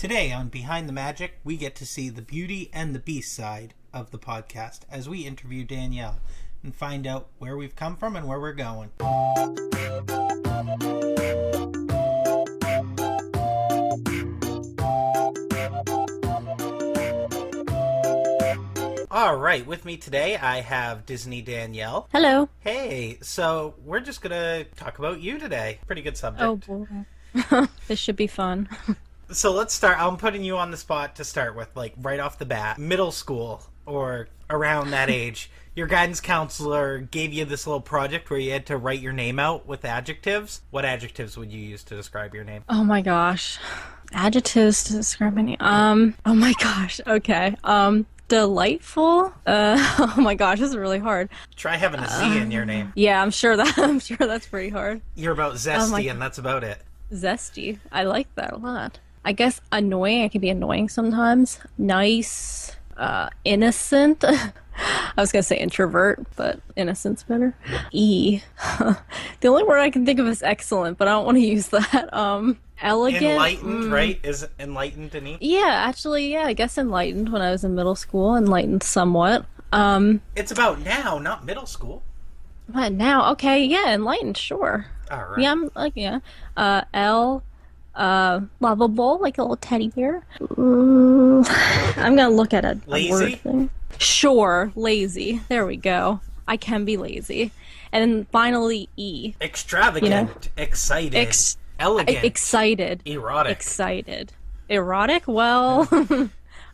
Today on Behind the Magic, we get to see the Beauty and the Beast side of the podcast as we interview Danielle and find out where we've come from and where we're going. All right, with me today I have Disney Danielle. Hello. Hey, so we're just going to talk about you today. Pretty good subject. Oh boy. This should be fun. So let's start. I'm putting you on the spot to start with, like right off the bat. Middle school or around that age, your guidance counselor gave you this little project where you had to write your name out with adjectives. What adjectives would you use to describe your name? Oh my gosh. Adjectives to describe my name. Oh my gosh. Okay. Delightful. Oh my gosh, this is really hard. Try having a Z in your name. Yeah, I'm sure that's pretty hard. You're about zesty, and that's about it. Zesty. I like that a lot. I guess annoying. I can be annoying sometimes. Nice. Innocent. I was gonna say introvert, but innocent's better. The only word I can think of is excellent, but I don't want to use that. Elegant. Enlightened, right? Is enlightened an E? Yeah, actually, yeah. I guess enlightened when I was in middle school. Enlightened somewhat. It's about now, not middle school. What now? Okay, yeah, enlightened. Sure. All right. Yeah, I'm like lovable, like a little teddy bear. I'm gonna look at a word thing. Sure, lazy. There we go. I can be lazy. And then finally, E. Extravagant, excited, elegant, excited, erotic. Excited, erotic. Well,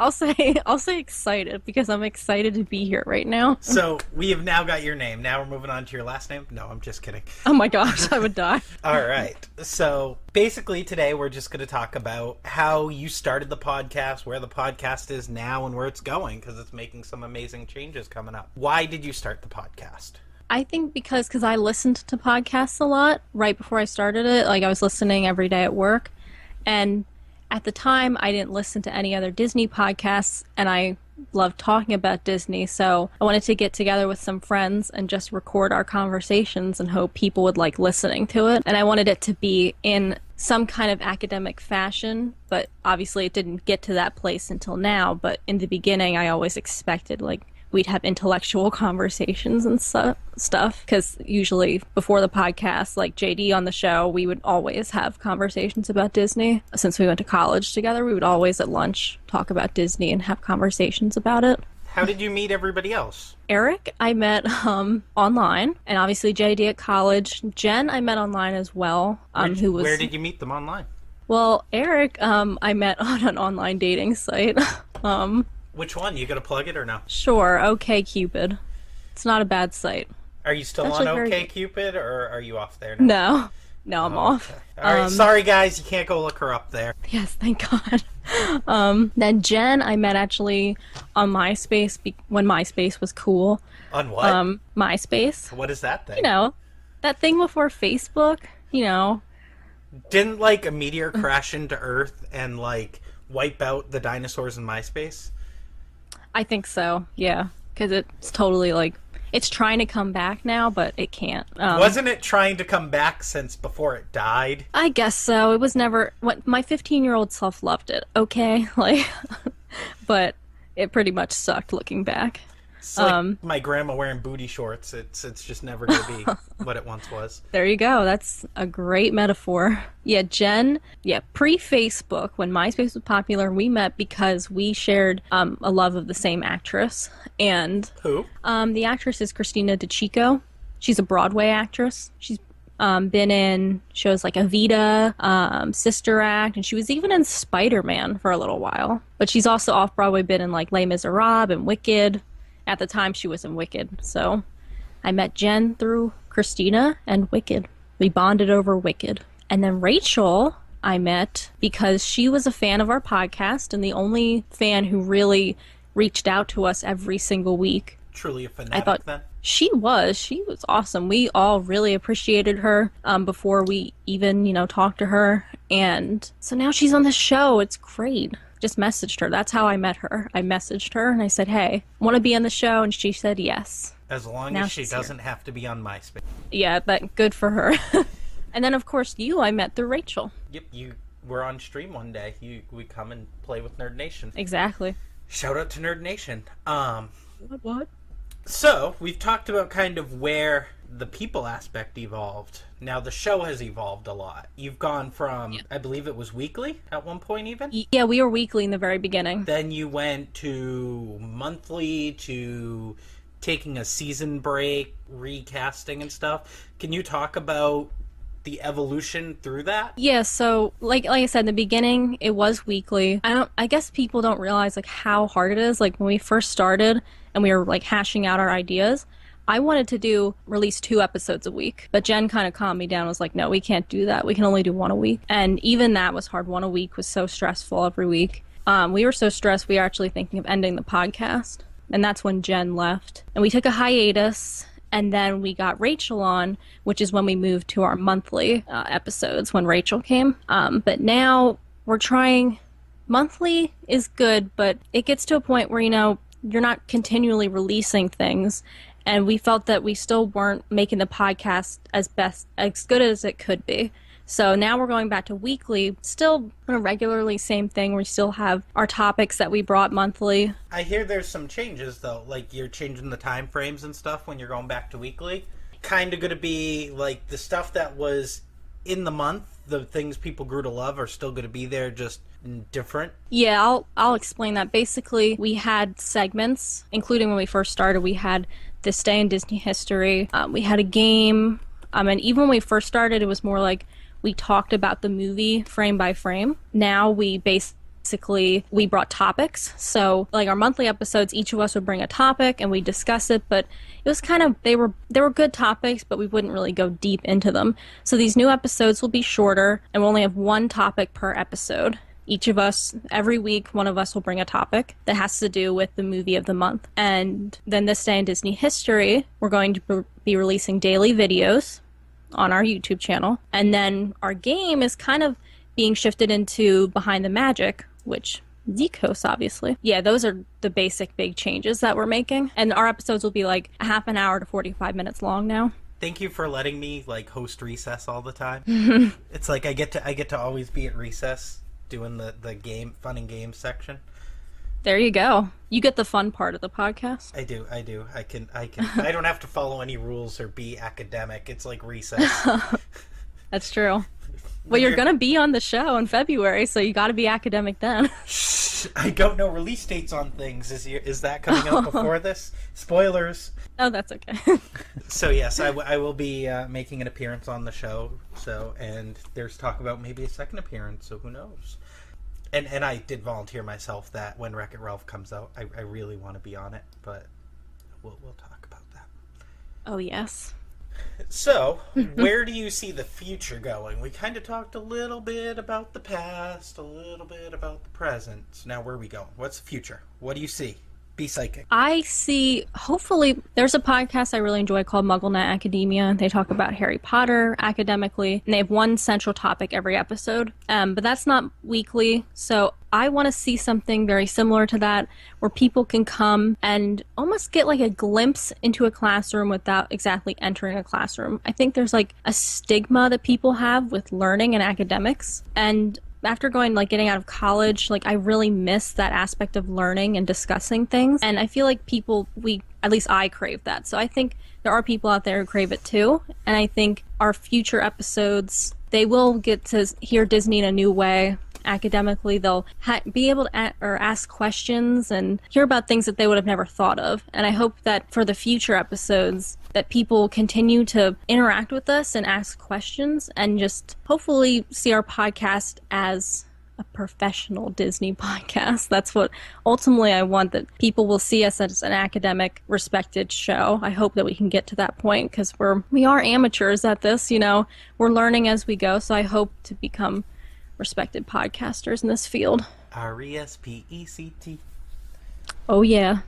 I'll say excited because I'm excited to be here right now. So we have now got your name. Now we're moving on to your last name. No, I'm just kidding. Oh my gosh, I would die. All right. So basically today we're just going to talk about how you started the podcast, where the podcast is now, and where it's going, because it's making some amazing changes coming up. Why did you start the podcast? I think because I listened to podcasts a lot right before I started it. Like I was listening every day at work, and at the time, I didn't listen to any other Disney podcasts, and I loved talking about Disney, so I wanted to get together with some friends and just record our conversations and hope people would like listening to it. And I wanted it to be in some kind of academic fashion, but obviously it didn't get to that place until now. But in the beginning, I always expected like we'd have intellectual conversations and stuff, because usually before the podcast, like JD on the show, we would always have conversations about Disney. Since we went to college together, we would always at lunch talk about Disney and have conversations about it. How did you meet everybody else? Eric, I met online, and obviously JD at college. Jen, I met online as well. Where did you meet them online? Well, Eric, I met on an online dating site. Which one? You gonna plug it or no? Sure, OkCupid. It's not a bad site. Are you still on OkCupid, or are you off there now? No, I'm off. Okay. All right, sorry guys, you can't go look her up there. Yes, thank God. Then Jen, I met actually on MySpace when MySpace was cool. On what? MySpace. What is that thing? You know, that thing before Facebook. You know. Didn't like a meteor crash into Earth and like wipe out the dinosaurs in MySpace? I think so, yeah, because it's totally like, it's trying to come back now, but it can't. Wasn't it trying to come back since before it died? I guess so. It was never, my 15-year-old self loved it, okay? Like, but it pretty much sucked looking back. It's like my grandma wearing booty shorts. It's just never going to be what it once was. There you go. That's a great metaphor. Yeah, Jen, pre-Facebook, when MySpace was popular, we met because we shared a love of the same actress. And who? The actress is Christina DeCicco. She's a Broadway actress. She's been in shows like Evita, Sister Act, and she was even in Spider-Man for a little while. But she's also off-Broadway been in like Les Miserables and Wicked. At the time, she was in Wicked, so I met Jen through Christina and Wicked. We bonded over Wicked. And then Rachel, I met because she was a fan of our podcast and the only fan who really reached out to us every single week. Truly a fanatic, then? She was awesome. We all really appreciated her before we even, talked to her. And so now she's on the show. It's great. Just messaged her. That's how I met her. I messaged her and I said, hey, want to be on the show? And she said yes. As long as she doesn't have to be on MySpace. Yeah, good for her. And then, of course, I met through Rachel. Yep, you we're on stream one day, we come and play with Nerd Nation. Exactly. Shout out to Nerd Nation. What? So, we've talked about kind of where the people aspect evolved. Now, the show has evolved a lot. You've gone from, I believe it was weekly at one point even? Yeah, we were weekly in the very beginning. Then you went to monthly, to taking a season break, recasting and stuff. Can you talk about the evolution through that? Yeah, so like I said in the beginning, it was weekly. I guess people don't realize like how hard it is. Like when we first started and we were like hashing out our ideas, I wanted to release 2 episodes a week, but Jen kind of calmed me down and was like, no, we can't do that. We can only do 1 a week. And even that was hard. 1 a week was so stressful every week. We were so stressed, we were actually thinking of ending the podcast. And that's when Jen left. And we took a hiatus, and then we got Rachel on, which is when we moved to our monthly episodes when Rachel came. But now we're trying, monthly is good, but it gets to a point where, you're not continually releasing things. And we felt that we still weren't making the podcast as good as it could be. So now we're going back to weekly, still regularly same thing. We still have our topics that we brought monthly. I hear there's some changes, though. Like, you're changing the time frames and stuff when you're going back to weekly. Kind of going to be, like, the stuff that was in the month, the things people grew to love are still going to be there, just different. Yeah, I'll explain that. Basically, we had segments, including when we first started. We had This Day in Disney History. We had a game. And even when we first started, it was more like we talked about the movie frame by frame. Now we brought topics. So like our monthly episodes, each of us would bring a topic and we discuss it, but it was kind of, they were good topics, but we wouldn't really go deep into them. So these new episodes will be shorter and we'll only have 1 topic per episode. Each of us, every week, one of us will bring a topic that has to do with the movie of the month. And then This Day in Disney History, we're going to be releasing daily videos on our YouTube channel. And then our game is kind of being shifted into Behind the Magic, which Zeek hosts, obviously. Yeah, those are the basic big changes that we're making. And our episodes will be like a half an hour to 45 minutes long now. Thank you for letting me like host recess all the time. It's like I get to always be at recess doing the game fun and games section. There you go. You get the fun part of the podcast. I do. I can I don't have to follow any rules or be academic. It's like recess. That's true. Well, you're going to be on the show in February, so you got to be academic then. I don't know release dates on things. Is that coming out before this? Spoilers. Oh, that's okay. So yes, I will be making an appearance on the show. And there's talk about maybe a second appearance. So who knows? And I did volunteer myself that when Wreck-It Ralph comes out, I really want to be on it. But we'll talk about that. Oh yes. So, where do you see the future going? We kind of talked a little bit about the past, a little bit about the present. So now where are we going? What's the future? What do you see? Be psychic. I see, hopefully, there's a podcast I really enjoy called MuggleNet Academia. They talk about Harry Potter academically, and they have one central topic every episode. But that's not weekly, so I want to see something very similar to that, where people can come and almost get like a glimpse into a classroom without exactly entering a classroom. I think there's like a stigma that people have with learning and academics, and after getting out of college, I really miss that aspect of learning and discussing things. And I feel like at least I crave that. So I think there are people out there who crave it too. And I think our future episodes, they will get to hear Disney in a new way. Academically, they'll be able to ask questions and hear about things that they would have never thought of. And I hope that for the future episodes, that people continue to interact with us and ask questions and just hopefully see our podcast as a professional Disney podcast. That's what ultimately I want, that people will see us as an academic, respected show. I hope that we can get to that point because we are amateurs at this, we're learning as we go. So I hope to become respected podcasters in this field. RESPECT. Oh yeah.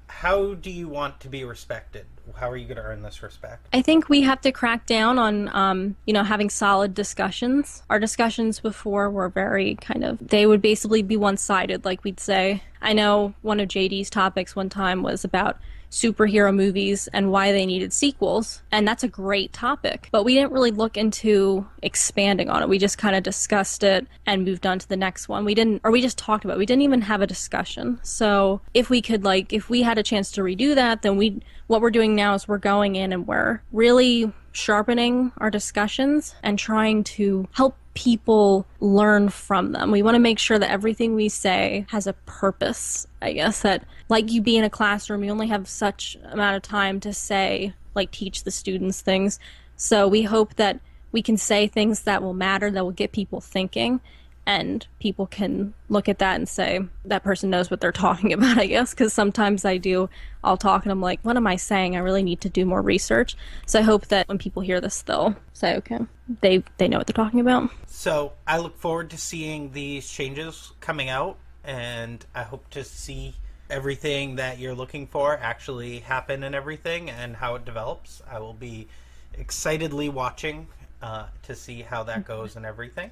How do you want to be respected? how are you going to earn this respect? I think we have to crack down on, having solid discussions. Our discussions before were very they would basically be one-sided, like we'd say. I know one of JD's topics one time was about superhero movies and why they needed sequels, and that's a great topic. But we didn't really look into expanding on it. We just kind of discussed it and moved on to the next one. We just talked about it. We didn't even have a discussion. So if we had a chance to redo that, then what we're doing now is we're going in and we're really sharpening our discussions and trying to help people learn from them. We want to make sure that everything we say has a purpose, I guess, that like you be in a classroom, you only have such amount of time to say, teach the students things. So we hope that we can say things that will matter, that will get people thinking, and people can look at that and say, that person knows what they're talking about, I guess, because sometimes I'll talk and I'm like, what am I saying? I really need to do more research. So I hope that when people hear this, they'll say, okay, they know what they're talking about. So I look forward to seeing these changes coming out, and I hope to see everything that you're looking for actually happen and everything and how it develops. I will be excitedly watching to see how that goes and everything.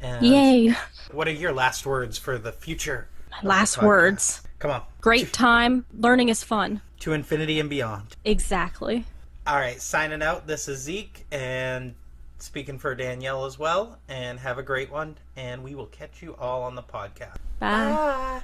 And yay! What are your last words for the future? Last words. Come on. Great time. Learning is fun. To infinity and beyond. Exactly. All right, signing out. This is Zeek, and speaking for Danielle as well. And have a great one. And we will catch you all on the podcast. Bye. Bye.